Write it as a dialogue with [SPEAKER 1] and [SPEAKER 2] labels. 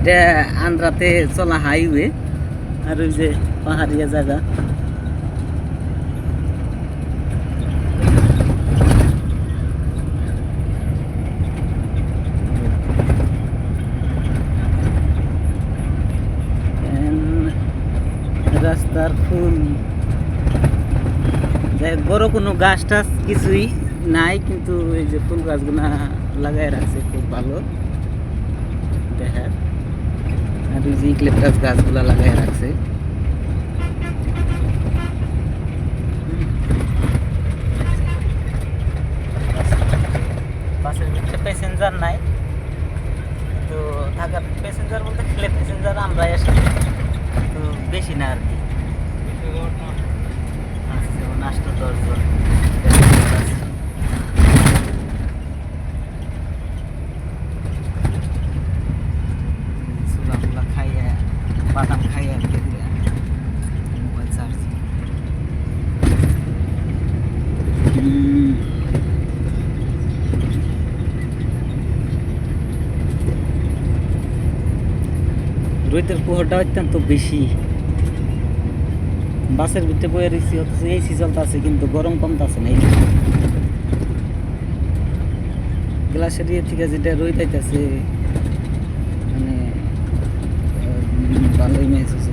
[SPEAKER 1] এটা আন্ধ্রাতে চলা হাইওয়ে আর ওই যে পাহাড়িয়া জায়গা। রাস্তার ফুল বড় কোনো গাছ টাছ কিছুই নাই, কিন্তু এই যে ফুল গাছগুলা লাগাই রাখছে খুব ভালো দেখার। আর ওই যে ইউক্যালিপটাস গাছগুলা লাগাই রাখছে। বাসের ভিতরে প্যাসেঞ্জার নাই, কিন্তু ঢাকার প্যাসেঞ্জার বলতে গেলে প্যাসেঞ্জার আমরা এসে তো বেশি না আর কি, যেমন 8-10 জন। চুলা খাইয়া বাদাম খাইয়া রেখে দিলে মোবাইল চার্জ। রোদের প্রহরটা অত্যন্ত বেশি। বাসের ভিতরে বয়ে রয়েছি, অথচ এসি চলতেছে কিন্তু গরম কমতেছে না। গ্লাসের ইয়ে থেকে যেটা রোদ আইতেছে মানে ভালোই মেহসুস